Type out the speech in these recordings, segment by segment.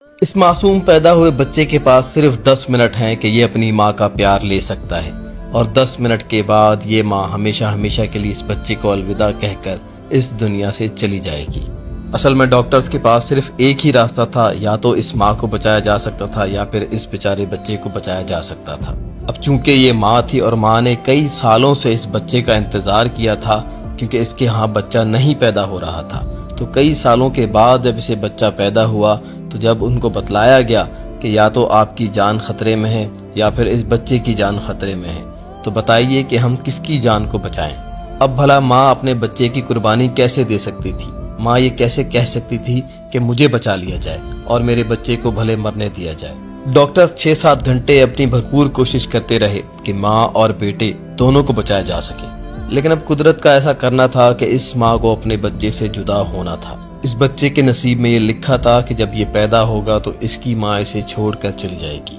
اس معصوم پیدا ہوئے بچے کے پاس صرف 10 منٹ ہیں کہ یہ اپنی ماں کا پیار لے سکتا ہے، اور 10 منٹ کے بعد یہ ماں ہمیشہ ہمیشہ کے لیے اس بچے کو الوداع کہہ کر اس دنیا سے چلی جائے گی۔ اصل میں ڈاکٹرز کے پاس صرف ایک ہی راستہ تھا، یا تو اس ماں کو بچایا جا سکتا تھا یا پھر اس بیچارے بچے کو بچایا جا سکتا تھا۔ اب چونکہ یہ ماں تھی اور ماں نے کئی سالوں سے اس بچے کا انتظار کیا تھا، کیونکہ اس کے ہاں بچہ نہیں پیدا ہو رہا تھا، تو کئی سالوں کے بعد جب اسے بچہ پیدا ہوا تو جب ان کو بتلایا گیا کہ یا تو آپ کی جان خطرے میں ہے یا پھر اس بچے کی جان خطرے میں ہے، تو بتائیے کہ ہم کس کی جان کو بچائیں۔ اب بھلا ماں اپنے بچے کی قربانی کیسے دے سکتی تھی؟ ماں یہ کیسے کہہ سکتی تھی کہ مجھے بچا لیا جائے اور میرے بچے کو بھلے مرنے دیا جائے؟ ڈاکٹر 6-7 گھنٹے اپنی بھرپور کوشش کرتے رہے کہ ماں اور بیٹے دونوں کو بچایا جا سکے، لیکن اب قدرت کا ایسا کرنا تھا کہ اس ماں کو اپنے بچے سے جدا ہونا تھا۔ اس بچے کے نصیب میں یہ لکھا تھا کہ جب یہ پیدا ہوگا تو اس کی ماں اسے چھوڑ کر چلی جائے گی۔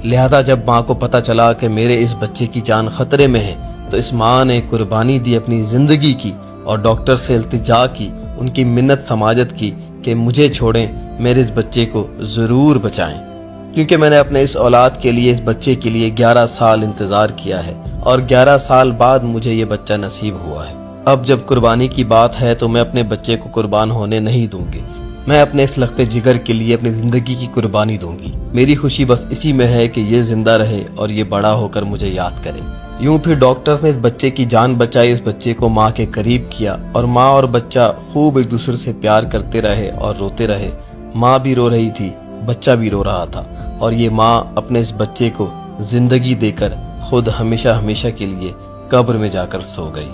لہذا جب ماں کو پتہ چلا کہ میرے اس بچے کی جان خطرے میں ہے، تو اس ماں نے قربانی دی اپنی زندگی کی، اور ڈاکٹر سے التجا کی، ان کی منت سماجت کی کہ مجھے چھوڑیں، میرے اس بچے کو ضرور بچائیں، کیونکہ میں نے اپنے اس اولاد کے لیے، اس بچے کے لیے 11 سال انتظار کیا ہے، اور 11 سال بعد مجھے یہ بچہ نصیب ہوا ہے۔ اب جب قربانی کی بات ہے تو میں اپنے بچے کو قربان ہونے نہیں دوں گی، میں اپنے اس لخت جگر کے لیے اپنی زندگی کی قربانی دوں گی۔ میری خوشی بس اسی میں ہے کہ یہ زندہ رہے اور یہ بڑا ہو کر مجھے یاد کرے۔ یوں پھر ڈاکٹرز نے اس بچے کی جان بچائی، اس بچے کو ماں کے قریب کیا، اور ماں اور بچہ خوب ایک دوسرے سے پیار کرتے رہے اور روتے رہے۔ ماں بھی رو رہی تھی، بچہ بھی رو رہا تھا، اور یہ ماں اپنے اس بچے کو زندگی دے کر خود ہمیشہ ہمیشہ کے لیے قبر میں جا کر سو گئی۔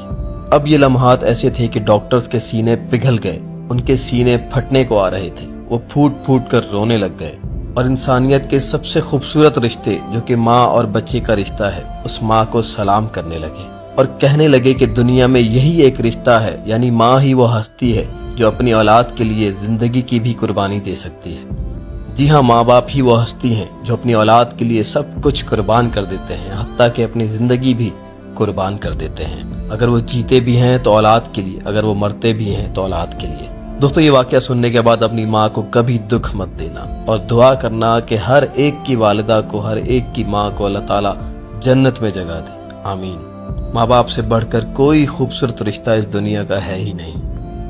اب یہ لمحات ایسے تھے کہ ڈاکٹرز کے سینے پگھل گئے، ان کے سینے پھٹنے کو آ رہے تھے، وہ پھوٹ پھوٹ کر رونے لگ گئے، اور انسانیت کے سب سے خوبصورت رشتے جو کہ ماں اور بچے کا رشتہ ہے، اس ماں کو سلام کرنے لگے اور کہنے لگے کہ دنیا میں یہی ایک رشتہ ہے، یعنی ماں ہی وہ ہستی ہے جو اپنی اولاد کے لیے زندگی کی بھی قربانی دے سکتی ہے۔ جی ہاں، ماں باپ ہی وہ ہستی ہیں جو اپنی اولاد کے لیے سب کچھ قربان کر دیتے ہیں، حتیٰ کہ اپنی زندگی بھی قربان کر دیتے ہیں۔ اگر وہ جیتے بھی ہیں تو اولاد کے لیے، اگر وہ مرتے بھی ہیں تو اولاد کے لیے۔ دوستو، یہ واقعہ سننے کے بعد اپنی ماں کو کبھی دکھ مت دینا، اور دعا کرنا کہ ہر ایک کی والدہ کو، ہر ایک کی ماں کو اللہ تعالیٰ جنت میں جگہ دے، آمین۔ ماں باپ سے بڑھ کر کوئی خوبصورت رشتہ اس دنیا کا ہے ہی نہیں۔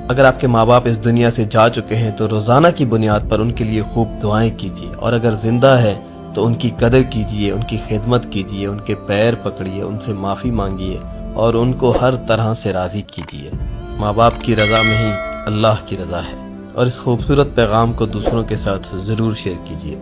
اگر آپ کے ماں باپ اس دنیا سے جا چکے ہیں تو روزانہ کی بنیاد پر ان کے لیے خوب دعائیں کیجیے، اور اگر زندہ ہے تو ان کی قدر کیجیے، ان کی خدمت کیجیے، ان کے پیر پکڑیے، ان سے معافی مانگیے، اور ان کو ہر طرح سے راضی کیجیے۔ ماں باپ کی رضا میں ہی اللہ کی رضا ہے، اور اس خوبصورت پیغام کو دوسروں کے ساتھ ضرور شیئر کیجیے۔